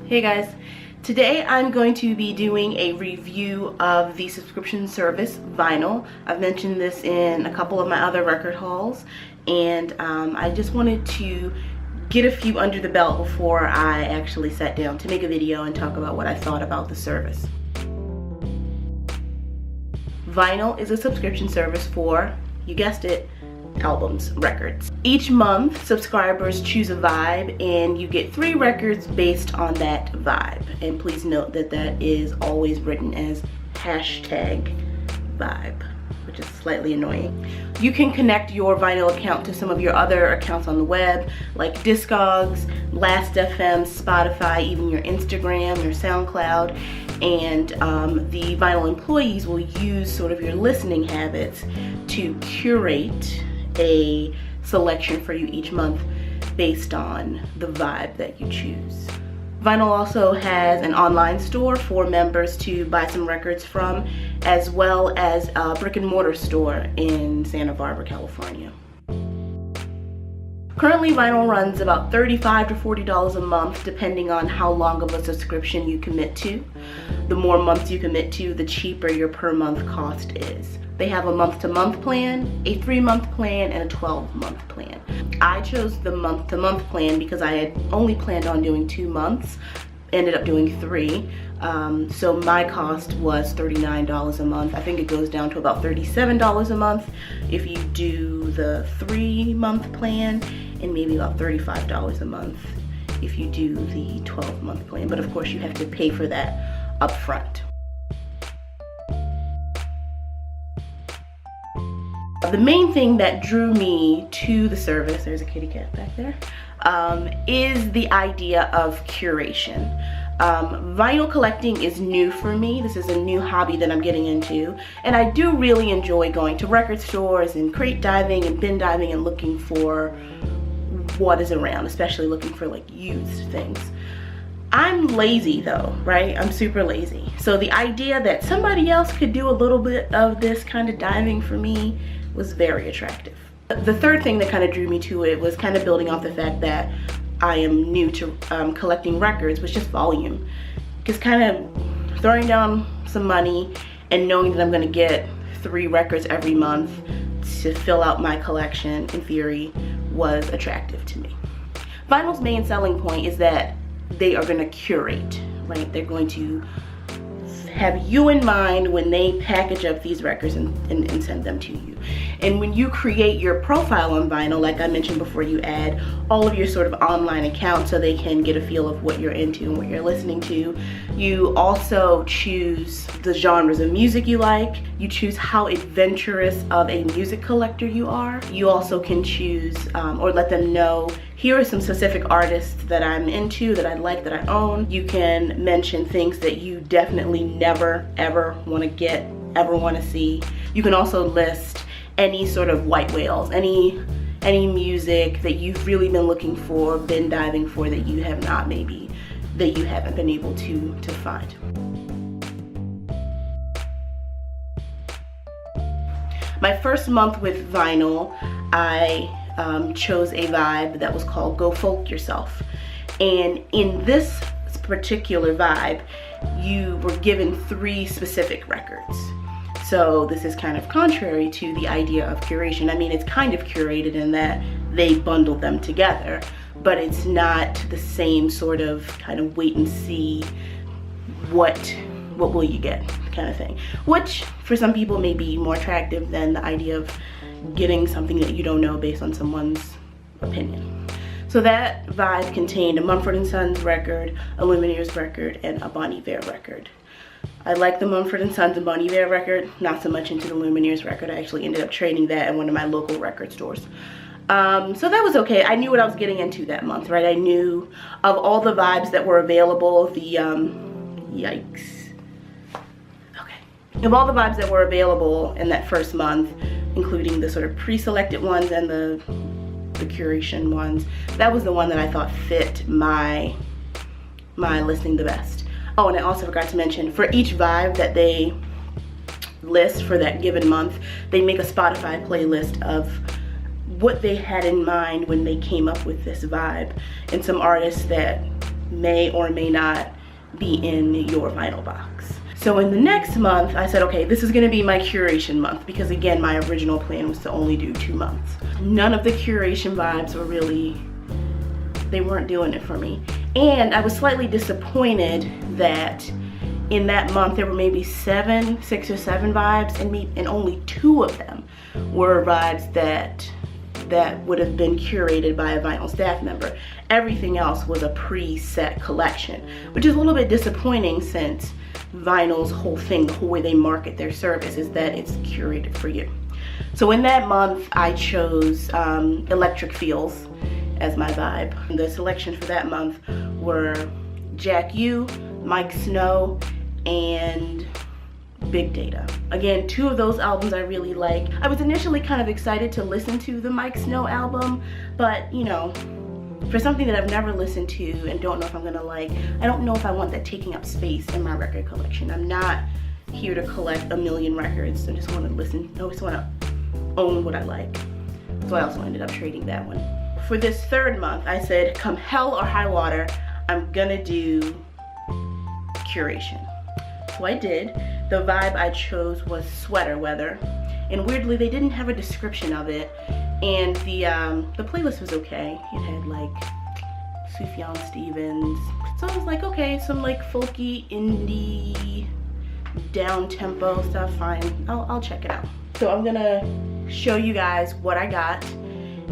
Hey guys, today I'm going to be doing a review of the subscription service VNYL. I've mentioned this in a couple of my other record hauls, and I just wanted to get a few under the belt before I actually sat down to make a video and talk about what I thought about the service. VNYL is a subscription service for, you guessed it, albums, records. Each month, subscribers choose a vibe and you get 3 records based on that vibe. And please note that that is always written as #vibe, which is slightly annoying. You can connect your VNYL account to some of your other accounts on the web, like Discogs, Last.fm, Spotify, even your Instagram, your SoundCloud, and the VNYL employees will use sort of your listening habits to curate a selection for you each month based on the vibe that you choose. VNYL also has an online store for members to buy some records from, as well as a brick and mortar store in Santa Barbara, California. Currently, VNYL runs about $35 to $40 a month, depending on how long of a subscription you commit to. The more months you commit to, the cheaper your per month cost is. They have a month-to-month plan, a 3-month plan, and a 12-month plan. I chose the month-to-month plan because I had only planned on doing 2 months, ended up doing 3. So my cost was $39 a month. I think it goes down to about $37 a month if you do the 3-month plan, and maybe about $35 a month if you do the 12-month plan. But of course you have to pay for that up front. The main thing that drew me to the service, there's a kitty cat back there, is the idea of curation. VNYL collecting is new for me. This is a new hobby that I'm getting into, and I do really enjoy going to record stores and crate diving and bin diving and looking for what is around, especially looking for like used things. I'm lazy though, right? I'm super lazy. So the idea that somebody else could do a little bit of this kind of diving for me was very attractive. The third thing that kind of drew me to it was kind of building off the fact that I am new to collecting records, was just volume. Just kind of throwing down some money and knowing that I'm going to get 3 records every month to fill out my collection, in theory, was attractive to me. VNYL's main selling point is that they are going to curate, right? They're going to have you in mind when they package up these records and send them to you. And when you create your profile on VNYL, like I mentioned before, you add all of your sort of online accounts so they can get a feel of what you're into and what you're listening to. You also choose the genres of music you like. You choose how adventurous of a music collector you are. You also can choose or let them know, here are some specific artists that I'm into, that I like, that I own. You can mention things that you definitely never ever want to get, ever want to see. You can also list any sort of white whales, any music that you've really been looking for, been diving for, that you have not, maybe that you haven't been able to find. My first month with VNYL, I chose a vibe that was called Go Folk Yourself. And in this particular vibe, you were given 3 specific records. So this is kind of contrary to the idea of curation. I mean, it's kind of curated in that they bundled them together, but it's not the same sort of kind of wait and see what will you get kind of thing, which for some people may be more attractive than the idea of getting something that you don't know based on someone's opinion. So that vibe contained a Mumford & Sons record, a Lumineers record, and a Bon Iver record. I like the Mumford & Sons and Bon Iver record, not so much into the Lumineers record. I actually ended up trading that at one of my local record stores. So that was okay. I knew what I was getting into that month, right? I knew of all the vibes that were available, yikes. Okay. Of all the vibes that were available in that first month, including the sort of pre-selected ones and the curation ones, that was the one that I thought fit my listing the best. Oh, and I also forgot to mention, for each vibe that they list for that given month, they make a Spotify playlist of what they had in mind when they came up with this vibe, and some artists that may or may not be in your vinyl box. So in the next month, I said, okay, this is gonna be my curation month, because again, my original plan was to only do 2 months. None of the curation vibes were really, they weren't doing it for me. And I was slightly disappointed that in that month, there were maybe 6 or 7 vibes, and only 2 of them were vibes that would have been curated by a vinyl staff member. Everything else was a preset collection, which is a little bit disappointing, since vinyl's whole thing, the whole way they market their service, is that it's curated for you. So in that month, I chose Electric Feels as my vibe. The selections for that month were Jack U, Mike Snow, and Big Data. Again, 2 of those albums I really like. I was initially kind of excited to listen to the Mike Snow album, but you know, for something that I've never listened to and don't know if I'm gonna like, I don't know if I want that taking up space in my record collection. I'm not here to collect a million records. I just want to listen, I just want to own what I like. So I also ended up trading that one. For this 3rd month, I said, come hell or high water, I'm gonna do curation. So I did. The vibe I chose was Sweater Weather, and weirdly they didn't have a description of it, and the playlist was okay. It had like Sufjan Stevens, so I was like, okay, some like folky indie down tempo stuff, fine, I'll check it out. So I'm gonna show you guys what I got,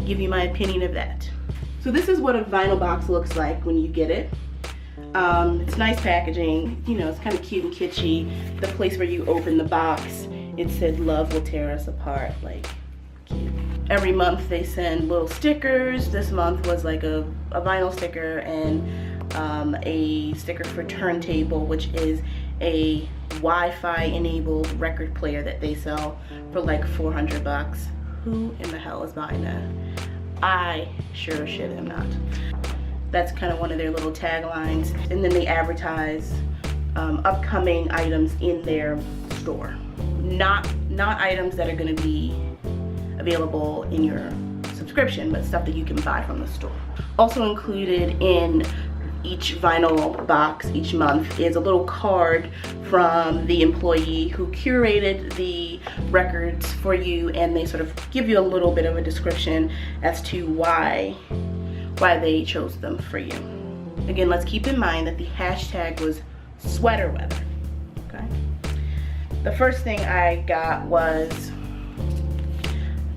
give you my opinion of that. So this is what a vinyl box looks like when you get it. It's nice packaging, you know, it's kind of cute and kitschy. The place where you open the box, it said love will tear us apart, like cute. Every month they send little stickers. This month was like a vinyl sticker and a sticker for Turntable, which is a Wi-Fi enabled record player that they sell for like 400 bucks. Who in the hell is buying that? I sure as shit am not. That's kind of one of their little taglines. And then they advertise upcoming items in their store. Not items that are gonna be available in your subscription, but stuff that you can buy from the store. Also included in each vinyl box each month is a little card from the employee who curated the records for you, and they sort of give you a little bit of a description as to why they chose them for you. Again, let's keep in mind that the hashtag was Sweater Weather, okay? The first thing I got was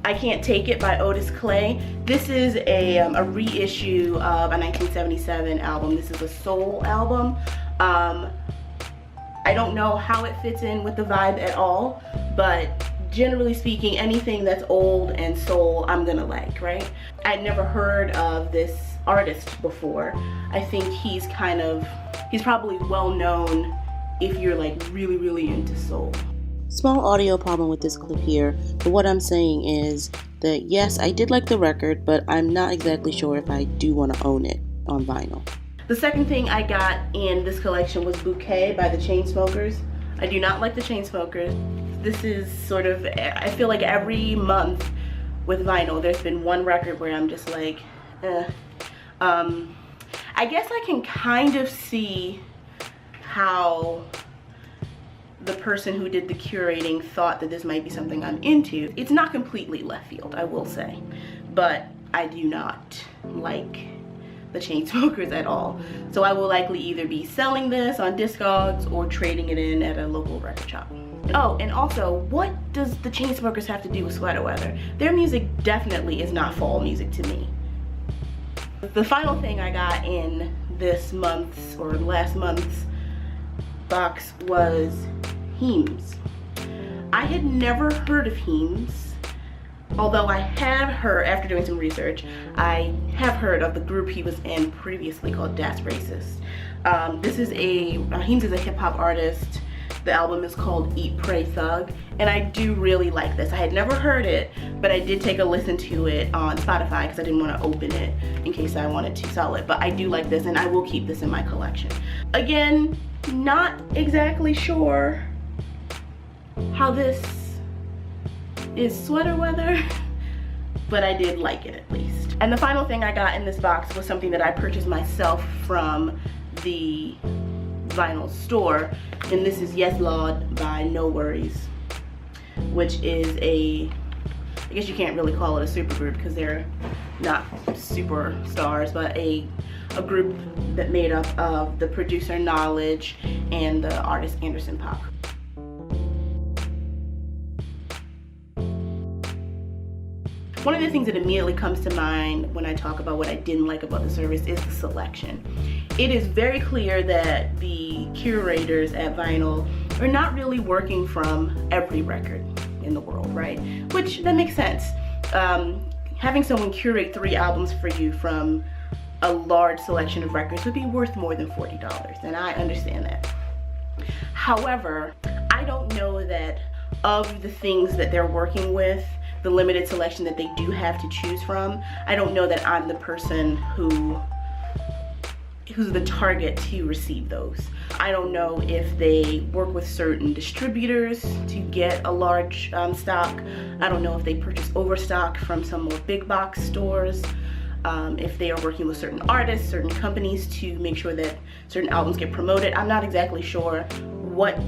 I Can't Take It by Otis Clay. This is a reissue of a 1977 album. This is a soul album. I don't know how it fits in with the vibe at all, but generally speaking, anything that's old and soul, I'm gonna like, right? I'd never heard of this artist before. I think he's probably well known if you're like really, really into soul. Small audio problem with this clip here, but what I'm saying is that yes, I did like the record, but I'm not exactly sure if I do want to own it on vinyl. The second thing I got in this collection was Bouquet by the Chainsmokers. I do not like the Chainsmokers. This is sort of, I feel like every month with vinyl, there's been one record where I'm just like, I guess I can kind of see how the person who did the curating thought that this might be something I'm into. It's not completely left field, I will say, but I do not like the Chainsmokers at all. So I will likely either be selling this on Discogs or trading it in at a local record shop. Oh, and also, what does the Chainsmokers have to do with Sweater Weather? Their music definitely is not fall music to me. The final thing I got in this month's or last month's box was Heems. I had never heard of Heems, although I have heard, after doing some research, I have heard of the group he was in previously called Das Racist. Heems is a hip hop artist. The album is called Eat, Pray, Thug, and I do really like this. I had never heard it, but I did take a listen to it on Spotify because I didn't want to open it in case I wanted to sell it, but I do like this and I will keep this in my collection. Again, not exactly sure how this is Sweater Weather, but I did like it at least. And the final thing I got in this box was something that I purchased myself from the vinyl store, and this is Yes Lord by No Worries, which is I guess you can't really call it a supergroup because they're not superstars, but a group that made up of the producer Knowledge and the artist Anderson .Paak. One of the things that immediately comes to mind when I talk about what I didn't like about the service is the selection. It is very clear that the curators at Vinyl are not really working from every record in the world, right? Which, that makes sense. Having someone curate 3 albums for you from a large selection of records would be worth more than $40, and I understand that. However, I don't know that of the things that they're working with, the limited selection that they do have to choose from, I don't know that I'm the person who's the target to receive those. I don't know if they work with certain distributors to get a large stock. I don't know if they purchase overstock from some more big box stores. If they are working with certain artists, certain companies to make sure that certain albums get promoted. I'm not exactly sure what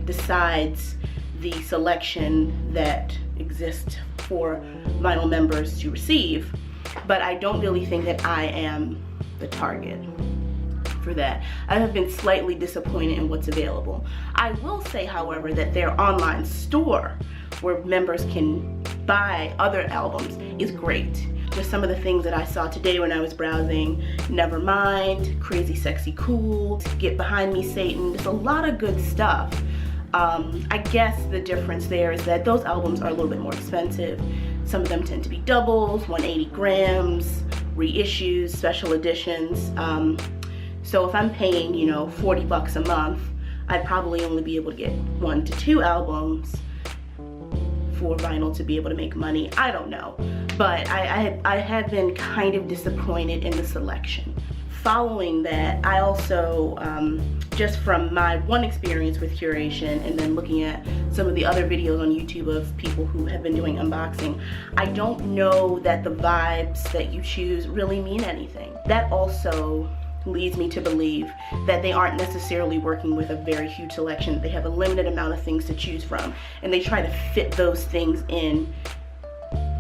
decides the selection that exists for vinyl members to receive, but I don't really think that I am the target for that. I have been slightly disappointed in what's available. I will say, however, that their online store where members can buy other albums is great. Just some of the things that I saw today when I was browsing: Nevermind, Crazy Sexy Cool, Get Behind Me Satan, just a lot of good stuff. I guess the difference there is that those albums are a little bit more expensive. Some of them tend to be doubles, 180 grams, reissues, special editions. So if I'm paying, you know, $40 a month, I'd probably only be able to get 1 to 2 albums for vinyl to be able to make money. I don't know, but I have been kind of disappointed in the selection. Following that, I also, just from my one experience with curation and then looking at some of the other videos on YouTube of people who have been doing unboxing, I don't know that the vibes that you choose really mean anything. That also leads me to believe that they aren't necessarily working with a very huge selection. They have a limited amount of things to choose from, and they try to fit those things in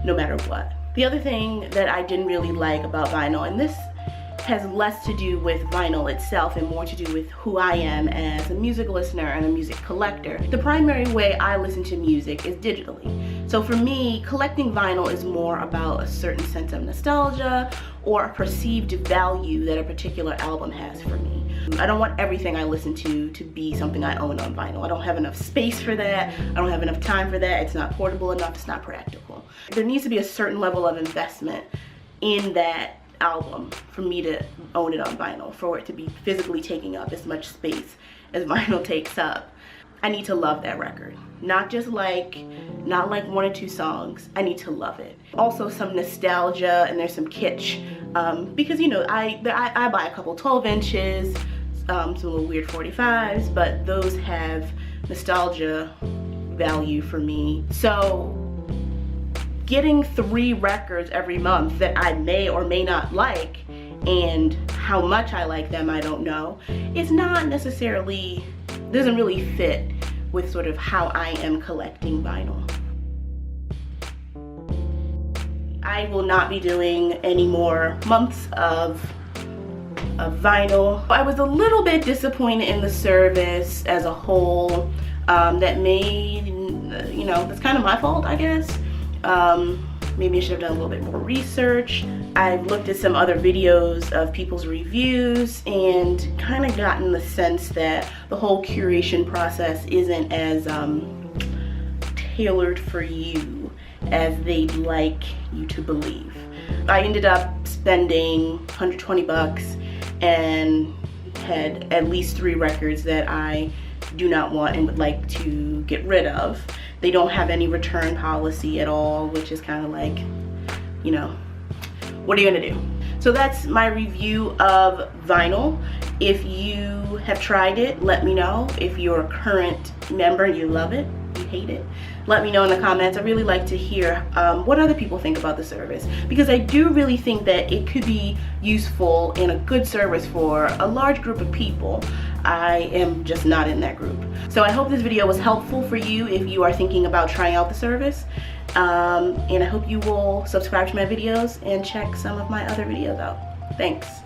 no matter what. The other thing that I didn't really like about vinyl, and this has less to do with vinyl itself and more to do with who I am as a music listener and a music collector. The primary way I listen to music is digitally. So for me, collecting vinyl is more about a certain sense of nostalgia or a perceived value that a particular album has for me. I don't want everything I listen to be something I own on vinyl. I don't have enough space for that. I don't have enough time for that. It's not portable enough. It's not practical. There needs to be a certain level of investment in that album for me to own it on vinyl, for it to be physically taking up as much space as vinyl takes up. I need to love that record. Not just like 1 or 2 songs. I need to love it. Also some nostalgia, and there's some kitsch, because you know, I buy a couple 12 inches, some little weird 45s, but those have nostalgia value for me. So getting 3 records every month that I may or may not like, and how much I like them I don't know, is not necessarily, doesn't really fit with sort of how I am collecting vinyl. I will not be doing any more months of vinyl. I was a little bit disappointed in the service as a whole. That made, you know, that's kind of my fault, I guess. Maybe I should have done a little bit more research. I've looked at some other videos of people's reviews and kind of gotten the sense that the whole curation process isn't as tailored for you as they'd like you to believe. I ended up spending $120 and had at least 3 records that I do not want and would like to get rid of. They don't have any return policy at all, which is kind of like, you know, what are you gonna do? So that's my review of vinyl. If you have tried it, let me know. If you're a current member and you love it, you hate it, let me know in the comments. I really like to hear what other people think about the service, because I do really think that it could be useful and a good service for a large group of people. I am just not in that group. So I hope this video was helpful for you if you are thinking about trying out the service. And I hope you will subscribe to my videos and check some of my other videos out. Thanks.